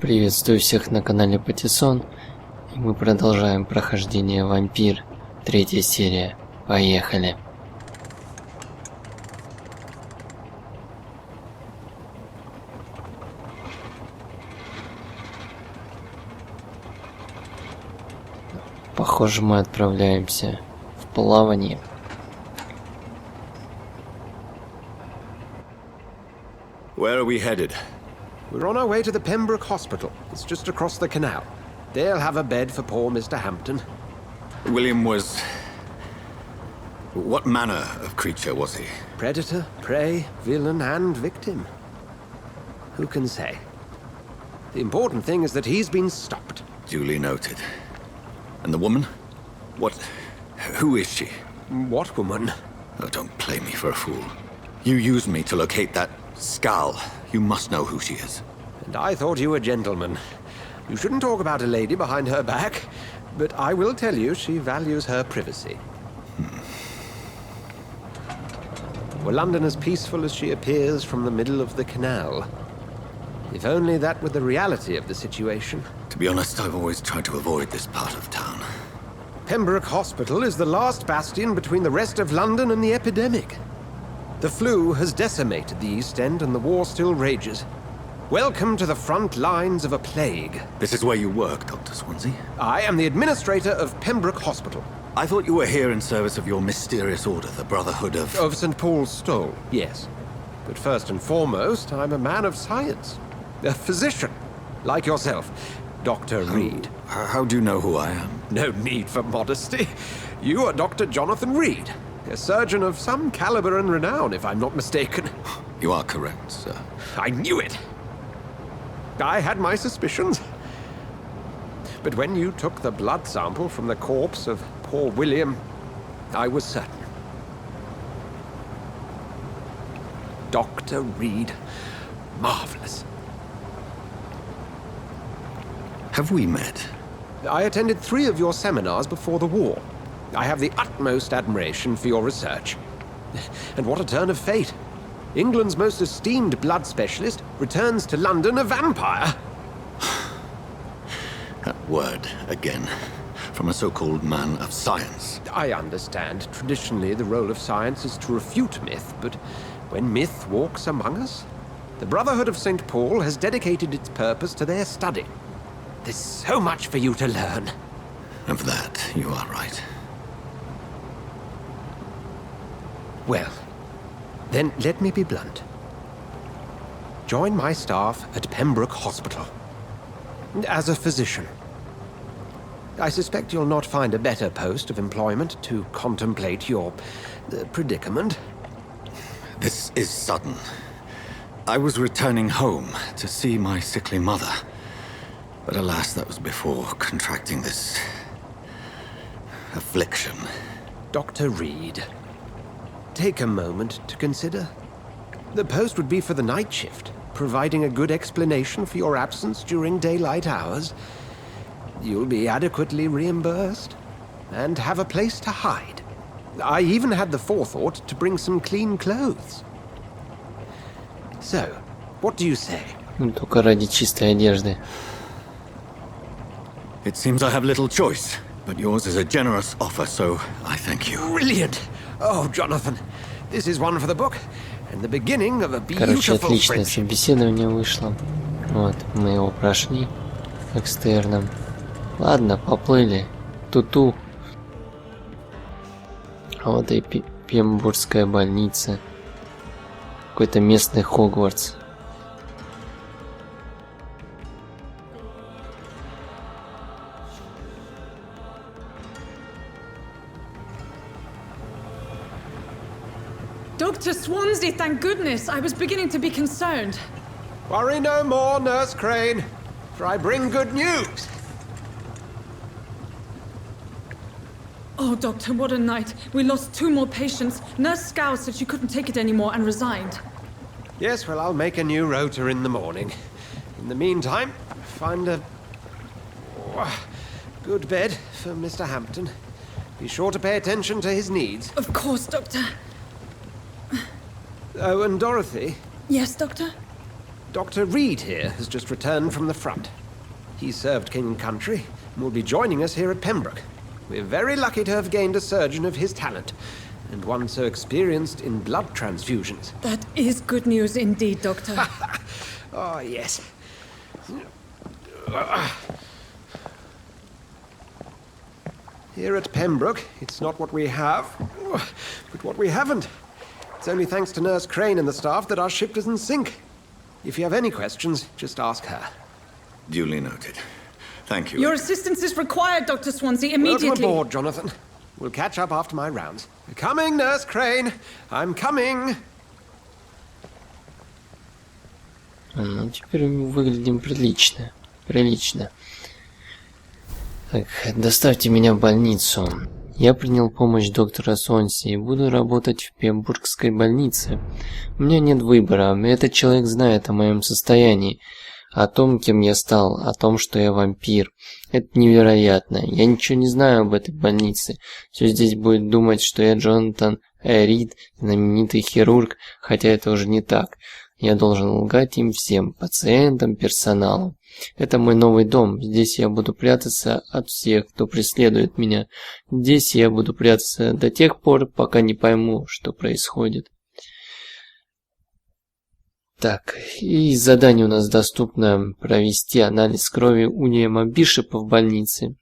Приветствую всех на канале Патиссон, и мы продолжаем прохождение Vampyr, третья серия. Поехали! Похоже, мы отправляемся в плавание. Where are we headed? We're on our way to the Pembroke Hospital. It's just across the canal. They'll have a bed for poor Mr. Hampton. William was... What manner of creature was he? Predator, prey, villain, and victim. Who can say? The important thing is that he's been stopped. Duly noted. And the woman? What... Who is she? What woman? Oh, don't play me for a fool. You used me to locate that skull. You must know who she is. And I thought you a gentleman. You shouldn't talk about a lady behind her back, but I will tell you she values her privacy. Were London as peaceful as she appears from the middle of the canal? If only that were the reality of the situation. To be honest, I've always tried to avoid this part of town. Pembroke Hospital is the last bastion between the rest of London and the epidemic. The flu has decimated the East End and the war still rages. Welcome to the front lines of a plague. This is where you work, Dr. Swansea? I am the administrator of Pembroke Hospital. I thought you were here in service of your mysterious order, the Brotherhood of... Of St. Paul's Stole, yes. But first and foremost, I'm a man of science. A physician, like yourself, Dr. Reid. How do you know who I am? No need for modesty. You are Dr. Jonathan Reid, a surgeon of some caliber and renown, if I'm not mistaken. You are correct, sir. I knew it! I had my suspicions. But when you took the blood sample from the corpse of poor William, I was certain. Dr. Reid. Marvelous. Have we met? I attended 3 of your seminars before the war. I have the utmost admiration for your research. And what a turn of fate. England's most esteemed blood specialist returns to London a vampire. That word, again. From a so-called man of science. I understand. Traditionally, the role of science is to refute myth, but when myth walks among us, the Brotherhood of St. Paul has dedicated its purpose to their study. There's so much for you to learn. Of that, you are right. Well, then let me be blunt. Join my staff at Pembroke Hospital. As a physician. I suspect you'll not find a better post of employment to contemplate your predicament. This is sudden. I was returning home to see my sickly mother. But alas, that was before contracting this... affliction. Dr. Reid, take a moment to consider. The post would be for the night shift, providing a good explanation for your absence during daylight hours. You'll be adequately reimbursed, and have a place to hide. I even had the forethought to bring some clean clothes. So, what do you say? Только ради чистой одежды. It seems I have little choice, but yours is a generous offer, so I thank you. Brilliant! Oh, Jonathan, this is one for the book, and the beginning of a Короче, beautiful отличное friendship. собеседование вышло. Вот, мы его прошли экстерном. Ладно, поплыли. Туту. А вот и Пембургская больница. Какой-то местный Хогвартс. Dr. Swansea, thank goodness. I was beginning to be concerned. Worry no more, Nurse Crane, for I bring good news. Oh, Doctor, what a night. We lost 2 more patients. Nurse Scow said she couldn't take it anymore and resigned. Yes, well, I'll make a new rota in the morning. In the meantime, find a good bed for Mr. Hampton. Be sure to pay attention to his needs. Of course, Doctor. Oh, and Dorothy, Yes, Doctor? Dr. Reid here has just returned from the front. He served King and Country and will be joining us here at Pembroke. We're very lucky to have gained a surgeon of his talent, and one so experienced in blood transfusions. That is good news indeed, Doctor. Oh, yes. Here at Pembroke, it's not what we have, but what we haven't. It's only thanks to Nurse Crane and the staff that our ship doesn't sink. If you have any questions, just ask her. Duly noted. Thank you. Your assistance is required, Dr. Swansea, immediately. Welcome aboard, Jonathan. We'll catch up after my rounds. Coming, Nurse Crane. I'm coming. Ну, теперь выглядим прилично. Прилично. Так, доставьте меня в больницу. Я принял помощь доктора Сонси и буду работать в Пембургской больнице. У меня нет выбора. Этот человек знает о моем состоянии, о том, кем я стал, о том, что я вампир. Это невероятно. Я ничего не знаю об этой больнице. Все здесь будет думать, что я Джонатан Рид, знаменитый хирург, хотя это уже не так. Я должен лгать им всем, пациентам, персоналу. Это мой новый дом. Здесь я буду прятаться от всех, кто преследует меня. Здесь я буду прятаться до тех пор, пока не пойму, что происходит. Так, и задание у нас доступно провести анализ крови Уильяма Бишопа в больнице.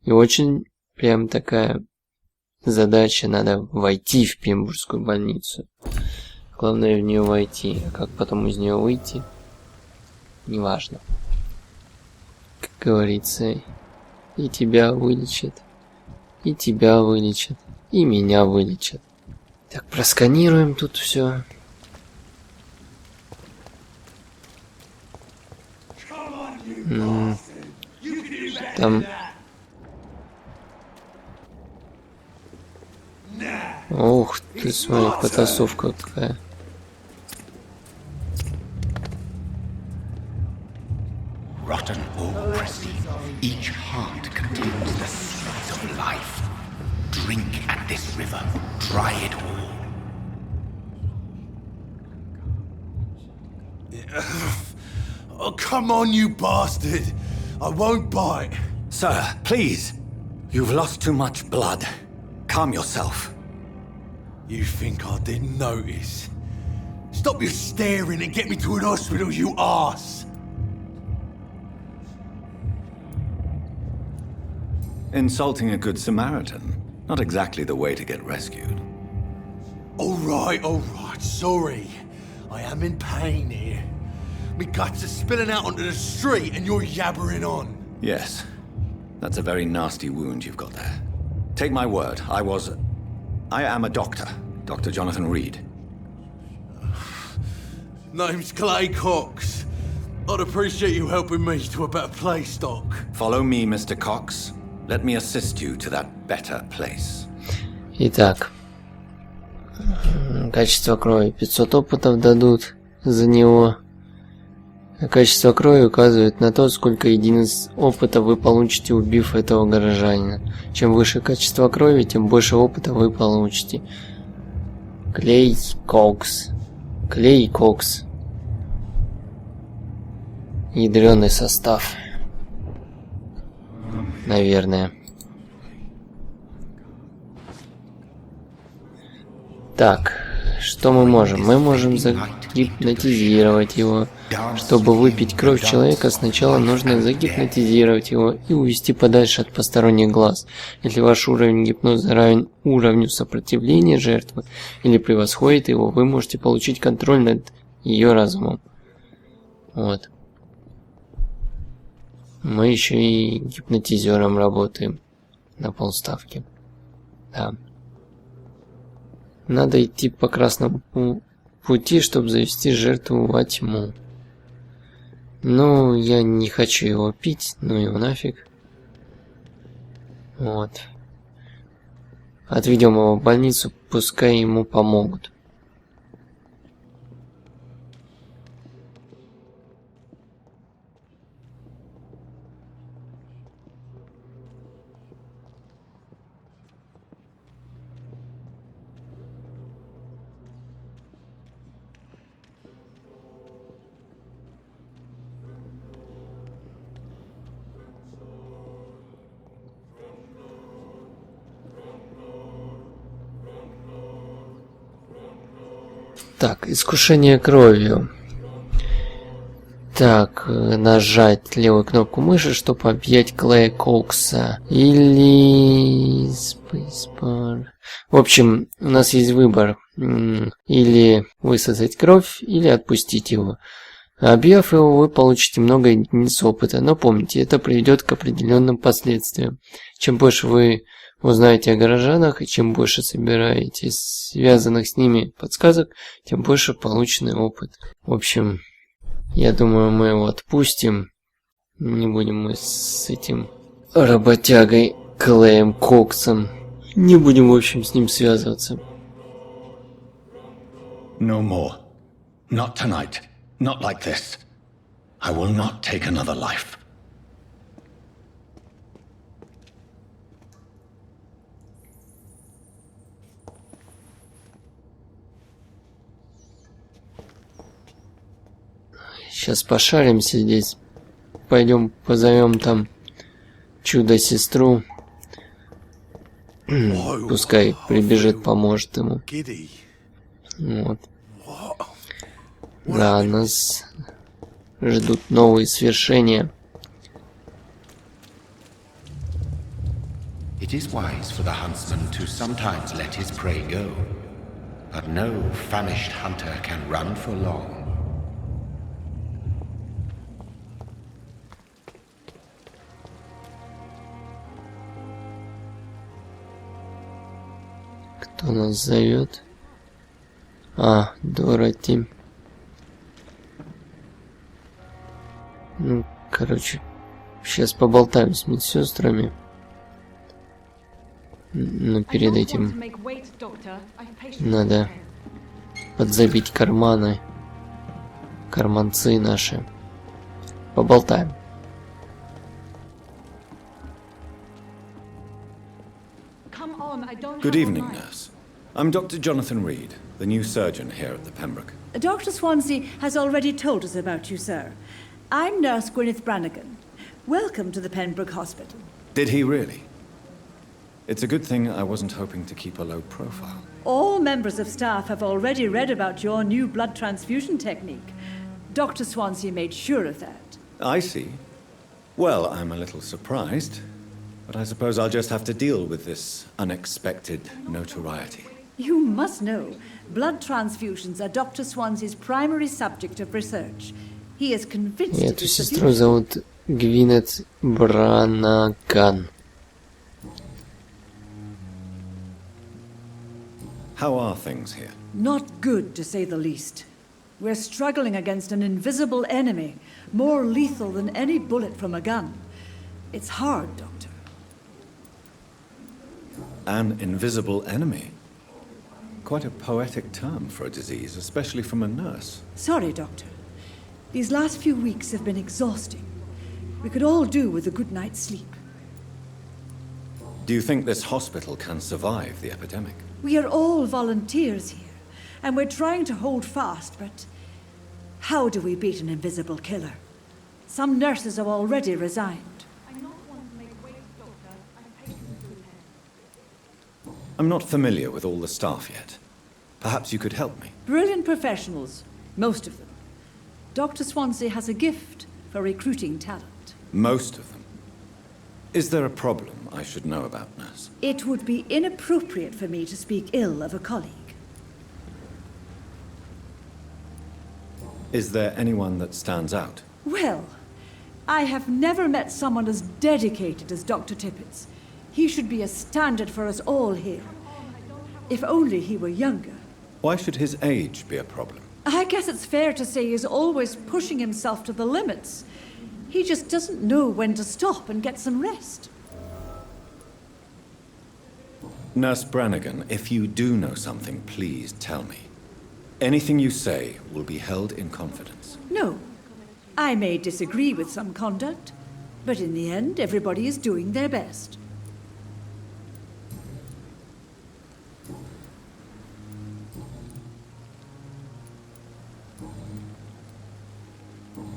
И очень прям такая задача, надо войти в Пембургскую больницу. Главное в нее войти, а как потом из нее выйти, неважно. Как говорится, и тебя вылечат, и тебя вылечат, и меня вылечат. Так, просканируем тут все. Там... Ух ты, смотри, потасовка какая. Rotten all prestige. Each heart contains the seeds of life. Drink at this river, dry it all. Oh, come on, you bastard! I won't bite. Sir, please. You've lost too much blood. Calm yourself. You think I didn't notice? Stop your staring and get me to an hospital, you arse! Insulting a good Samaritan. Not exactly the way to get rescued. All right, sorry. I am in pain here. Me guts are spilling out onto the street and you're yabbering on. Yes. That's a very nasty wound you've got there. Take my word, I am a doctor. Dr. Jonathan Reid. Name's Clay Cox. I'd appreciate you helping me to a better place, Doc. Follow me, Mr. Cox. Let me assist you to that better place. Итак, качество крови 500 опытов дадут за него. Качество крови указывает на то, сколько единиц опыта вы получите, убив этого горожанина. Чем выше качество крови, тем больше опыта вы получите. Клей Кокс. Клей Кокс. Ядрёный состав. Наверное. Так, что мы можем? Мы можем загипнотизировать его. Чтобы выпить кровь человека, сначала нужно загипнотизировать его и увести подальше от посторонних глаз. Если ваш уровень гипноза равен уровню сопротивления жертвы или превосходит его, вы можете получить контроль над ее разумом. Вот. Мы еще и гипнотизером работаем на полставки. Да. Надо идти по красному пути, чтобы завести жертву во тьму. Ну, я не хочу его пить, ну его нафиг. Вот. Отведем его в больницу, пускай ему помогут. Так, искушение кровью. Так, нажать левую кнопку мыши, чтобы объять Клея Кокса. Или... Spacebar. В общем, у нас есть выбор. Или высосать кровь, или отпустить его. Объяв его, вы получите много единиц опыта. Но помните, это приведет к определенным последствиям. Чем больше вы узнаете о горожанах, и чем больше собираете связанных с ними подсказок, тем больше полученный опыт. В общем... Я думаю, мы его отпустим. Не будем мы с этим работягой Клеем Коксом. Не будем, в общем, с ним связываться. No more. Not tonight. Not like this. I will not take another life. Сейчас пошаримся здесь. Пойдем позовем там чудо-сестру. Пускай прибежит, поможет ему. Вот. Да, нас ждут новые свершения. It is wise for the huntsman to sometimes let his prey go, but no famished hunter can run for long. Кто нас зовет? А, Дороти. Ну, короче, сейчас поболтаем с медсестрами. Но перед этим надо подзабить карманы, карманцы наши. Поболтаем. Good evening, nurse. I'm Dr. Jonathan Rid, the new surgeon here at the Pembroke. Dr. Swansea has already told us about you, sir. I'm Nurse Gwyneth Brannigan. Welcome to the Pembroke Hospital. Did he really? It's a good thing I wasn't hoping to keep a low profile. All members of staff have already read about your new blood transfusion technique. Dr. Swansea made sure of that. I see. Well, I'm a little surprised, but I suppose I'll just have to deal with this unexpected notoriety. You must know, blood transfusions are Dr. Swansea's primary subject of research. He is convinced of Эту its сестру abuse. зовут Gwyneth Brannigan. How are things here? Not good, to say the least. We're struggling against an invisible enemy, more lethal than any bullet from a gun. It's hard, Doctor. An invisible enemy? Quite a poetic term for a disease, especially from a nurse. Sorry, Doctor. These last few weeks have been exhausting. We could all do with a good night's sleep. Do you think this hospital can survive the epidemic? We are all volunteers here, and we're trying to hold fast, but how do we beat an invisible killer? Some nurses have already resigned. I'm not familiar with all the staff yet. Perhaps you could help me. Brilliant professionals, most of them. Dr. Swansea has a gift for recruiting talent. Most of them. Is there a problem I should know about, nurse? It would be inappropriate for me to speak ill of a colleague. Is there anyone that stands out? Well, I have never met someone as dedicated as Dr. Tippett's. He should be a standard for us all here. If only he were younger. Why should his age be a problem? I guess it's fair to say he's always pushing himself to the limits. He just doesn't know when to stop and get some rest. Nurse Brannigan, if you do know something, please tell me. Anything you say will be held in confidence. No. I may disagree with some conduct, but in the end, everybody is doing their best.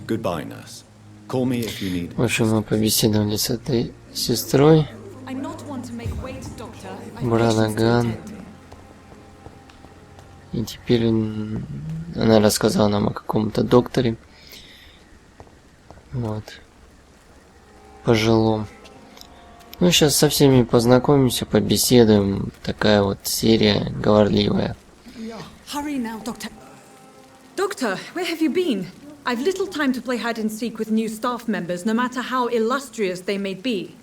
Goodbye, nurse. Call me if you need. В общем, мы побеседовали с этой сестрой. I'm not one to make wait, doctor. Brannigan. И теперь она рассказала нам о каком-то докторе. Вот. Пожилом. Ну, сейчас со всеми познакомимся, побеседуем. Такая вот серия говорливая. Hurry now, Doctor. Doctor, where have you been? I've little time to play hide and seek with new staff members, no matter how illustrious they may be.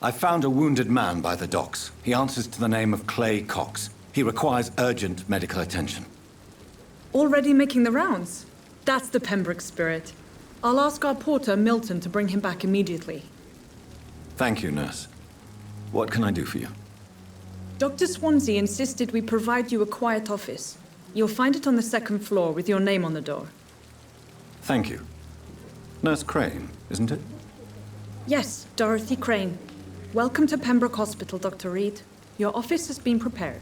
I found a wounded man by the docks. He answers to the name of Clay Cox. He requires urgent medical attention. Already making the rounds? That's the Pembroke spirit. I'll ask our porter, Milton, to bring him back immediately. Thank you, nurse. What can I do for you? Dr. Swansea insisted we provide you a quiet office. You'll find it on the second floor with your name on the door. Thank you. Nurse Crane, isn't it? Yes, Dorothy Crane. Welcome to Pembroke Hospital, Dr. Reed. Your office has been prepared.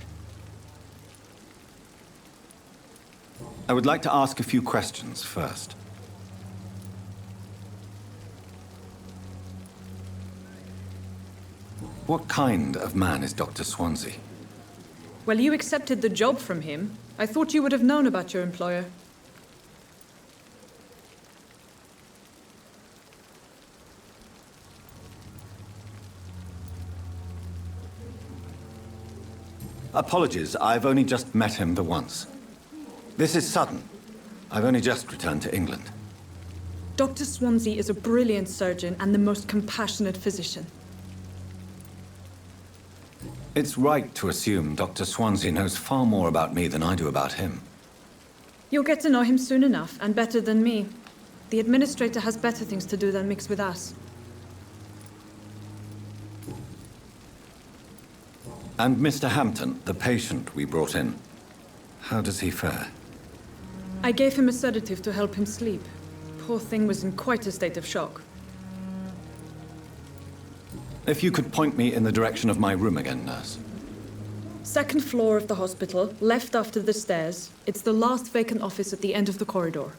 I would like to ask a few questions first. What kind of man is Dr. Swansea? Well, you accepted the job from him. I thought you would have known about your employer. Apologies, I've only just met him the once. This is sudden. I've only just returned to England. Dr. Swansea is a brilliant surgeon and the most compassionate physician. It's right to assume Dr. Swansea knows far more about me than I do about him. You'll get to know him soon enough, and better than me. The administrator has better things to do than mix with us. And Mr. Hampton, the patient we brought in, how does he fare? I gave him a sedative to help him sleep. Poor thing was in quite a state of shock. If you could point me in the direction of my room again, nurse. Second floor of the hospital, left after the stairs. It's the last vacant office at the end of the corridor.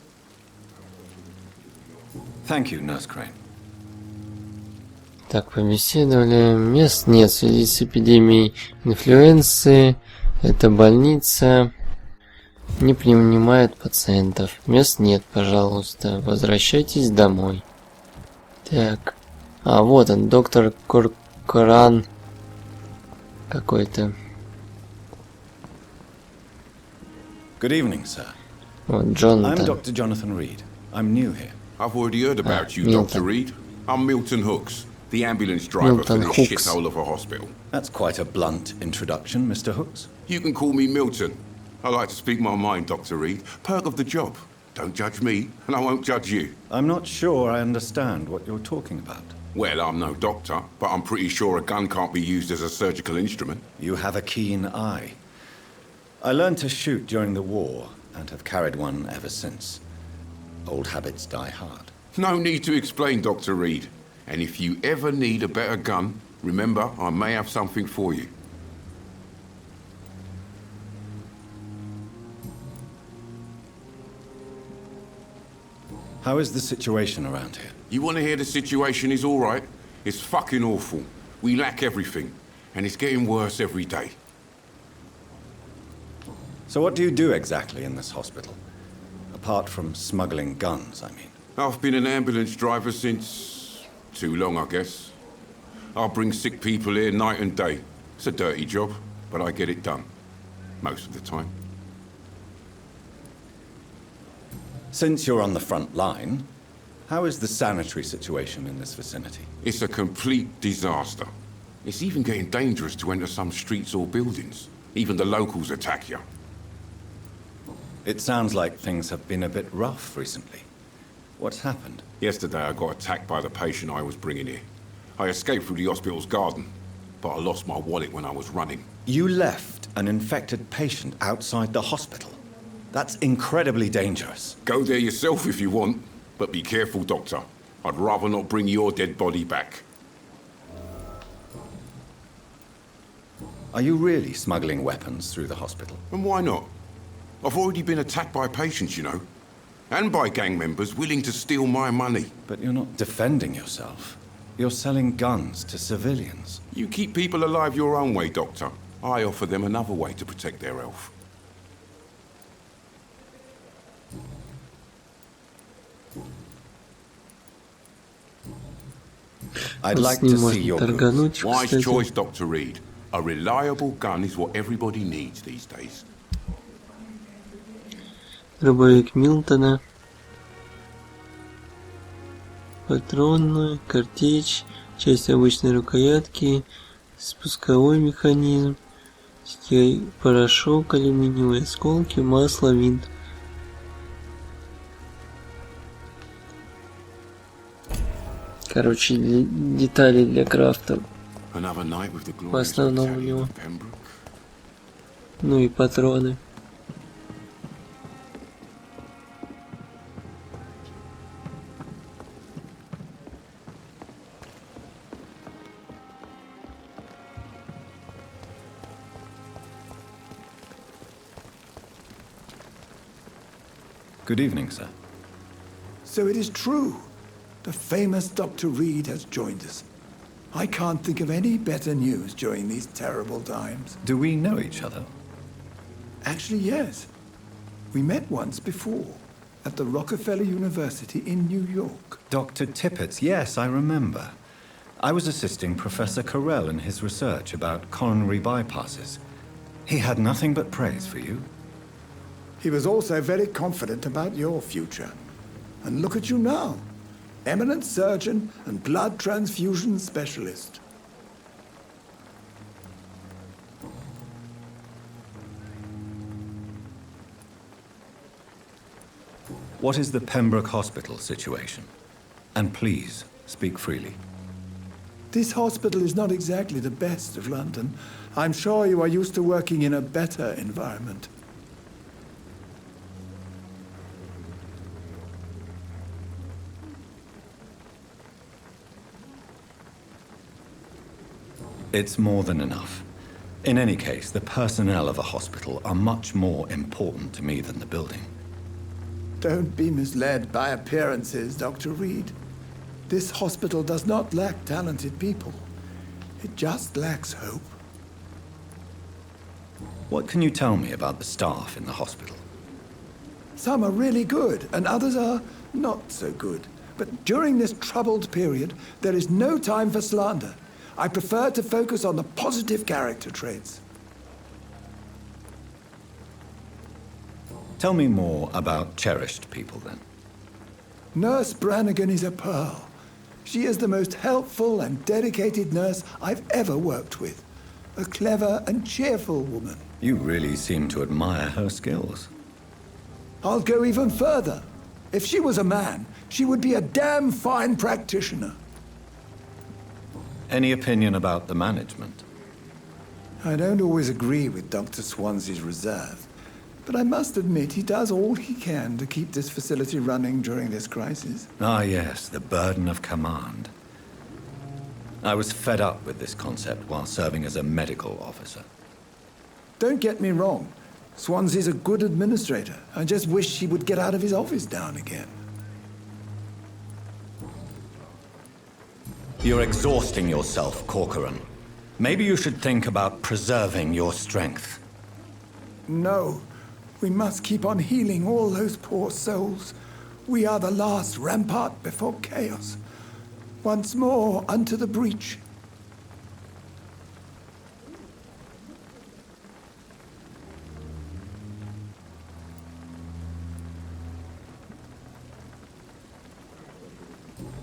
Thank you, Nurse Crane. Так, побеседовали. Мест нет в связи с эпидемией инфлюенции. Это больница. Не принимает пациентов. Мест нет, пожалуйста. Возвращайтесь домой. Так. А, вот он, доктор Коркоран какой-то. Good evening, sir. Вот, I'm Джонатан. Dr. Jonathan Reid. I'm new here. I've already heard about you, Milton. Dr. Reid. I'm Milton Hooks, the ambulance driver Milton for this Hooks. shithole of a hospital. That's quite a blunt introduction, Mr. Hooks. You can call me Milton. I like to speak my mind, Dr. Reid. Perk of the job. Don't judge me, and I won't judge you. I'm not sure I understand what you're talking about. Well, I'm no doctor, but I'm pretty sure a gun can't be used as a surgical instrument. You have a keen eye. I learned to shoot during the war and have carried one ever since. Old habits die hard. No need to explain, Dr. Reid. And if you ever need a better gun, remember, I may have something for you. How is the situation around here? You want to hear the situation is all right? It's fucking awful. We lack everything, and it's getting worse every day. So what do you do exactly in this hospital? Apart from smuggling guns, I mean. I've been an ambulance driver since... too long, I guess. I bring sick people here night and day. It's a dirty job, but I get it done. Most of the time. Since you're on the front line, how is the sanitary situation in this vicinity? It's a complete disaster. It's even getting dangerous to enter some streets or buildings. Even the locals attack you. It sounds like things have been a bit rough recently. What's happened? Yesterday I got attacked by the patient I was bringing here. I escaped through the hospital's garden, but I lost my wallet when I was running. You left an infected patient outside the hospital? That's incredibly dangerous. Go there yourself if you want, but be careful, Doctor. I'd rather not bring your dead body back. Are you really smuggling weapons through the hospital? And why not? I've already been attacked by patients, you know. And by gang members willing to steal my money. But you're not defending yourself. You're selling guns to civilians. You keep people alive your own way, Doctor. I offer them another way to protect their health. I'd Он like с ним to see можно your торгануть, Wise кстати. choice, Dr. Reed. A reliable gun is what everybody needs these days. Дробовик Милтона. Патронная, картечь, часть обычной рукоятки, спусковой механизм, порошок, алюминиевые осколки, масло, винт. Короче, детали для крафта Another night with the в glorious основном у battalion него. of Pembroke. Ну и патроны. Good evening, sir. So it is true. The famous Dr. Reed has joined us. I can't think of any better news during these terrible times. Do we know each other? Actually, yes. We met once before at the Rockefeller University in New York. Dr. Tippett, yes, I remember. I was assisting Professor Carell in his research about coronary bypasses. He had nothing but praise for you. He was also very confident about your future. And look at you now. Eminent surgeon and blood transfusion specialist. What is the Pembroke Hospital situation? And please, speak freely. This hospital is not exactly the best of London. I'm sure you are used to working in a better environment. It's more than enough. In any case, the personnel of a hospital are much more important to me than the building. Don't be misled by appearances, Dr. Reed. This hospital does not lack talented people. It just lacks hope. What can you tell me about the staff in the hospital? Some are really good, and others are not so good. But during this troubled period, there is no time for slander. I prefer to focus on the positive character traits. Tell me more about cherished people, then. Nurse Brannigan is a pearl. She is the most helpful and dedicated nurse I've ever worked with. A clever and cheerful woman. You really seem to admire her skills. I'll go even further. If she was a man, she would be a damn fine practitioner. Any opinion about the management? I don't always agree with Dr. Swansea's reserve, but I must admit he does all he can to keep this facility running during this crisis. Ah, yes, the burden of command. I was fed up with this concept while serving as a medical officer. Don't get me wrong. Swansea's a good administrator. I just wish he would get out of his office now and again. You're exhausting yourself, Corcoran. Maybe you should think about preserving your strength. No. We must keep on healing all those poor souls. We are the last rampart before chaos. Once more unto the breach.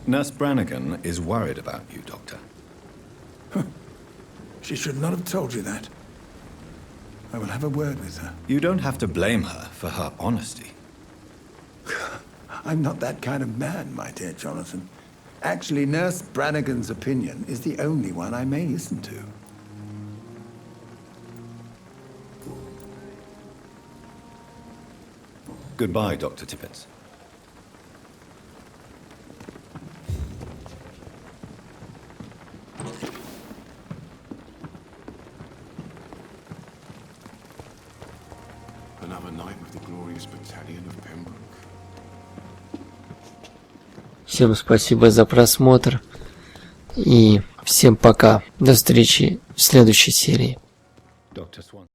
Nurse Brannigan is worried about you, Doctor. She should not have told you that. I will have a word with her. You don't have to blame her for her honesty. I'm not that kind of man, my dear Jonathan. Actually, Nurse Brannigan's opinion is the only one I may listen to. Goodbye, Dr. Tippett. Another night with the glorious battalion of Pembroke. Всем спасибо за просмотр. И всем пока. До встречи в следующей серии. Dr. Swan.